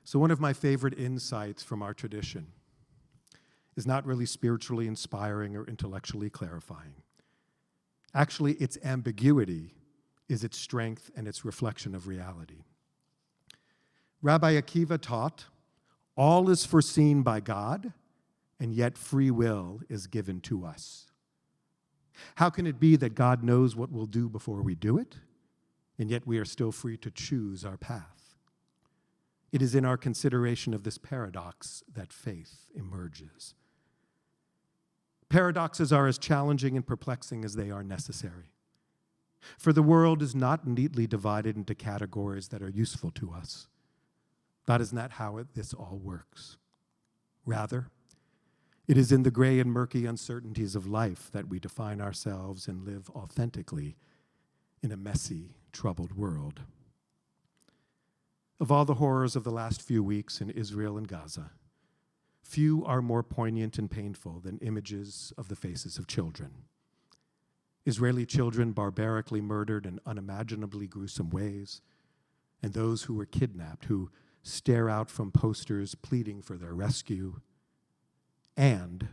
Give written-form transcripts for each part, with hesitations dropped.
So one of my favorite insights from our tradition is not really spiritually inspiring or intellectually clarifying. Actually, its ambiguity is its strength and its reflection of reality. Rabbi Akiva taught, all is foreseen by God, and yet free will is given to us. How can it be that God knows what we'll do before we do it, and yet we are still free to choose our path? It is in our consideration of this paradox that faith emerges. Paradoxes are as challenging and perplexing as they are necessary. For the world is not neatly divided into categories that are useful to us. That is not how this all works. Rather, it is in the gray and murky uncertainties of life that we define ourselves and live authentically in a messy, troubled world. Of all the horrors of the last few weeks in Israel and Gaza, few are more poignant and painful than images of the faces of children. Israeli children barbarically murdered in unimaginably gruesome ways, and those who were kidnapped, who stare out from posters pleading for their rescue, and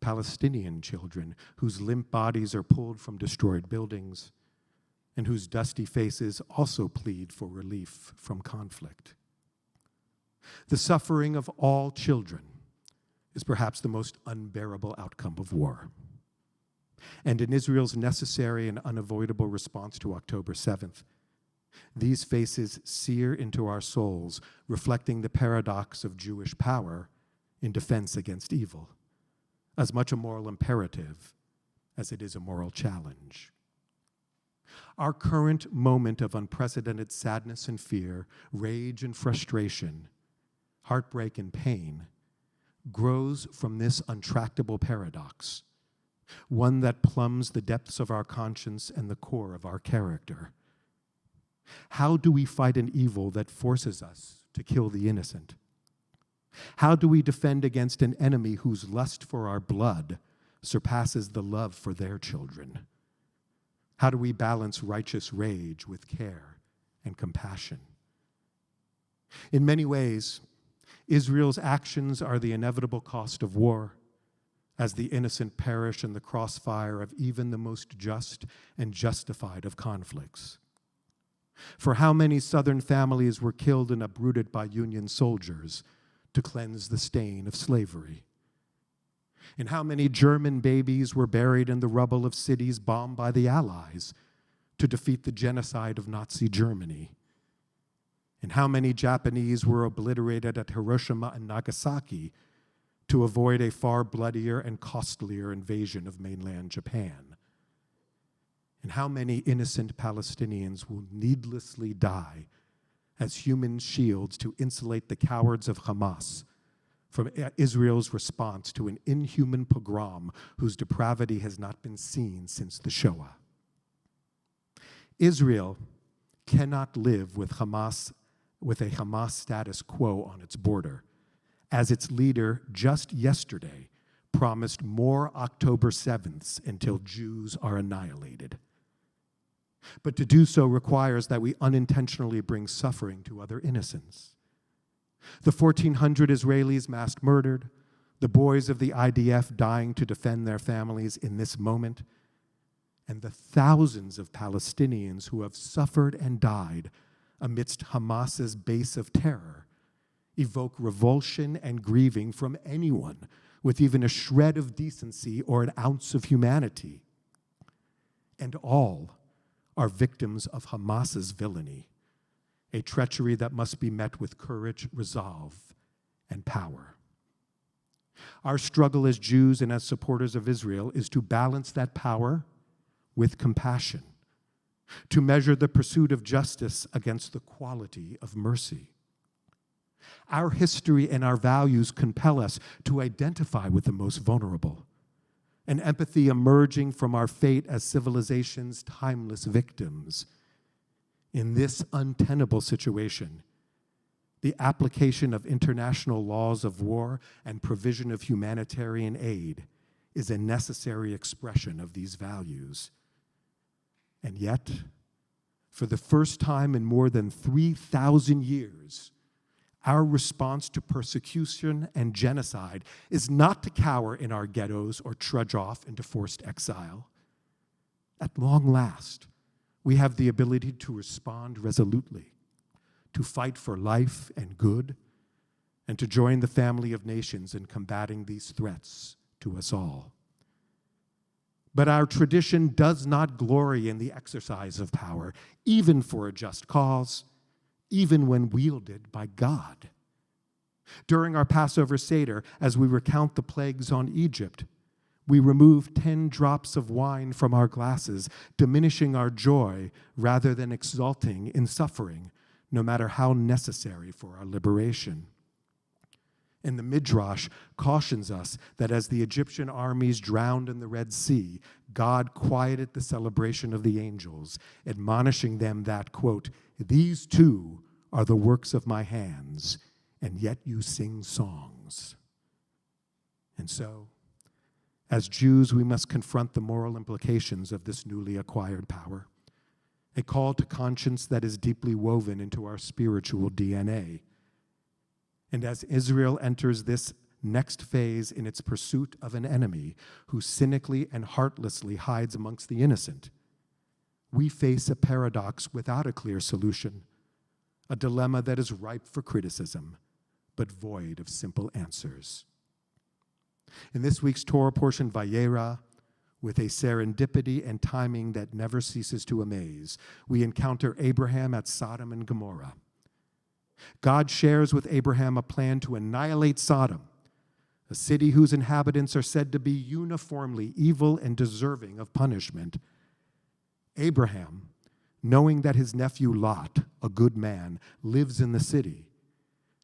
Palestinian children whose limp bodies are pulled from destroyed buildings and whose dusty faces also plead for relief from conflict. The suffering of all children is perhaps the most unbearable outcome of war. And in Israel's necessary and unavoidable response to October 7th, these faces sear into our souls, reflecting the paradox of Jewish power in defense against evil, as much a moral imperative as it is a moral challenge. Our current moment of unprecedented sadness and fear, rage and frustration, heartbreak and pain, grows from this untractable paradox, one that plumbs the depths of our conscience and the core of our character. How do we fight an evil that forces us to kill the innocent? How do we defend against an enemy whose lust for our blood surpasses the love for their children? How do we balance righteous rage with care and compassion? In many ways, Israel's actions are the inevitable cost of war, as the innocent perish in the crossfire of even the most just and justified of conflicts. For how many Southern families were killed and uprooted by Union soldiers to cleanse the stain of slavery? And how many German babies were buried in the rubble of cities bombed by the Allies to defeat the genocide of Nazi Germany? And how many Japanese were obliterated at Hiroshima and Nagasaki to avoid a far bloodier and costlier invasion of mainland Japan? And how many innocent Palestinians will needlessly die as human shields to insulate the cowards of Hamas from Israel's response to an inhuman pogrom whose depravity has not been seen since the Shoah? Israel cannot live with a Hamas status quo on its border, as its leader just yesterday promised more October 7ths until Jews are annihilated. But to do so requires that we unintentionally bring suffering to other innocents. The 1,400 Israelis mass murdered, the boys of the IDF dying to defend their families in this moment, and the thousands of Palestinians who have suffered and died amidst Hamas's base of terror evoke revulsion and grieving from anyone with even a shred of decency or an ounce of humanity. And all are victims of Hamas's villainy, a treachery that must be met with courage, resolve, and power. Our struggle as Jews and as supporters of Israel is to balance that power with compassion, to measure the pursuit of justice against the quality of mercy. Our history and our values compel us to identify with the most vulnerable, an empathy emerging from our fate as civilization's timeless victims. In this untenable situation, the application of international laws of war and provision of humanitarian aid is a necessary expression of these values. And yet, for the first time in more than 3,000 years, Our response to persecution and genocide is not to cower in our ghettos or trudge off into forced exile. At long last, we have the ability to respond resolutely, to fight for life and good, and to join the family of nations in combating these threats to us all. But our tradition does not glory in the exercise of power, even for a just cause, even when wielded by God. During our Passover Seder, as we recount the plagues on Egypt, we remove 10 drops of wine from our glasses, diminishing our joy rather than exulting in suffering, no matter how necessary for our liberation. And the Midrash cautions us that as the Egyptian armies drowned in the Red Sea, God quieted the celebration of the angels, admonishing them that, quote, "These too are the works of my hands, and yet you sing songs." And so, as Jews, we must confront the moral implications of this newly acquired power, a call to conscience that is deeply woven into our spiritual DNA. And as Israel enters this next phase in its pursuit of an enemy who cynically and heartlessly hides amongst the innocent, we face a paradox without a clear solution, a dilemma that is ripe for criticism, but void of simple answers. In this week's Torah portion, Vayera, with a serendipity and timing that never ceases to amaze, we encounter Abraham at Sodom and Gomorrah. God shares with Abraham a plan to annihilate Sodom, a city whose inhabitants are said to be uniformly evil and deserving of punishment. Abraham, knowing that his nephew Lot, a good man, lives in the city,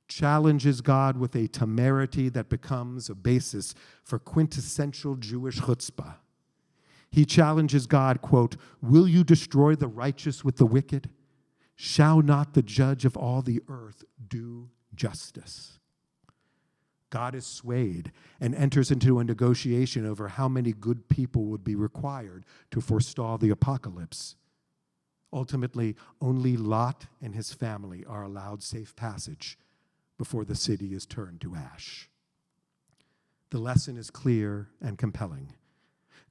challenges God with a temerity that becomes a basis for quintessential Jewish chutzpah. He challenges God, quote, "Will you destroy the righteous with the wicked? Shall not the judge of all the earth do justice?" God is swayed and enters into a negotiation over how many good people would be required to forestall the apocalypse. Ultimately, only Lot and his family are allowed safe passage before the city is turned to ash. The lesson is clear and compelling.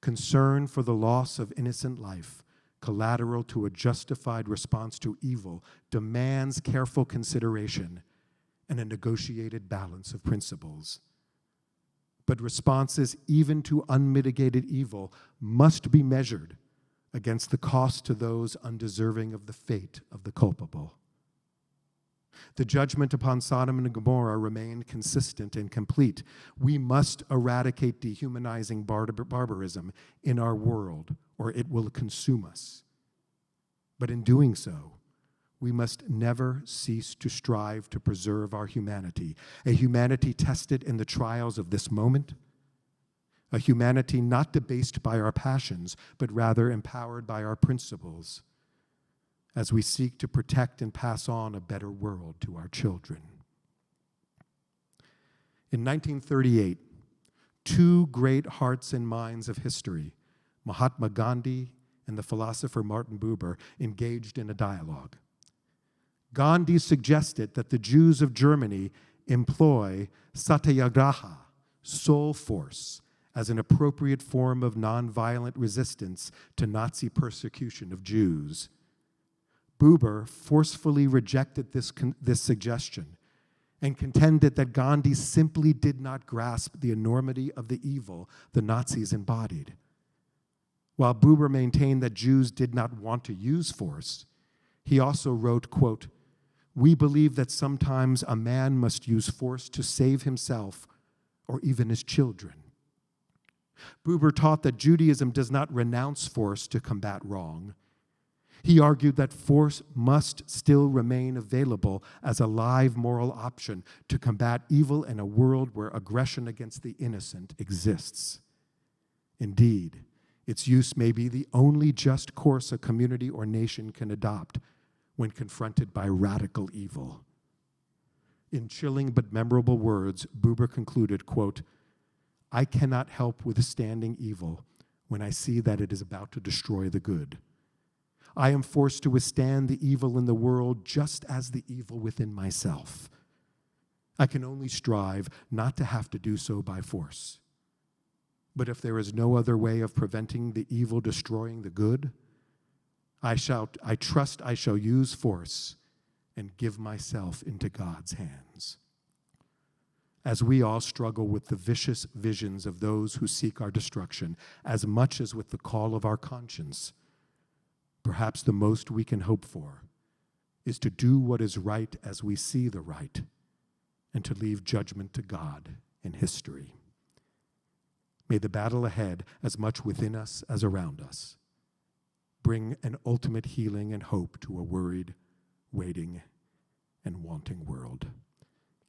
Concern for the loss of innocent life, collateral to a justified response to evil, demands careful consideration and a negotiated balance of principles. But responses, even to unmitigated evil, must be measured against the cost to those undeserving of the fate of the culpable. The judgment upon Sodom and Gomorrah remained consistent and complete. We must eradicate dehumanizing barbarism in our world, or it will consume us. But in doing so, we must never cease to strive to preserve our humanity, a humanity tested in the trials of this moment, a humanity not debased by our passions, but rather empowered by our principles, as we seek to protect and pass on a better world to our children. In 1938, two great hearts and minds of history, Mahatma Gandhi and the philosopher Martin Buber, engaged in a dialogue. Gandhi suggested that the Jews of Germany employ satyagraha, soul force, as an appropriate form of nonviolent resistance to Nazi persecution of Jews. Buber forcefully rejected this suggestion and contended that Gandhi simply did not grasp the enormity of the evil the Nazis embodied. While Buber maintained that Jews did not want to use force, he also wrote, quote, "We believe that sometimes a man must use force to save himself or even his children." Buber taught that Judaism does not renounce force to combat wrong. He argued that force must still remain available as a live moral option to combat evil in a world where aggression against the innocent exists. Indeed, its use may be the only just course a community or nation can adopt when confronted by radical evil. In chilling but memorable words, Buber concluded, quote, "I cannot help withstanding evil when I see that it is about to destroy the good. I am forced to withstand the evil in the world just as the evil within myself. I can only strive not to have to do so by force. But if there is no other way of preventing the evil destroying the good, I trust I shall use force and give myself into God's hands. As we all struggle with the vicious visions of those who seek our destruction, as much as with the call of our conscience, perhaps the most we can hope for is to do what is right as we see the right, and to leave judgment to God in history. May the battle ahead, as much within us as around us, bring an ultimate healing and hope to a worried, waiting, and wanting world.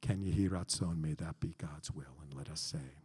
Ken Yehi Ratzon, may that be God's will, and let us say,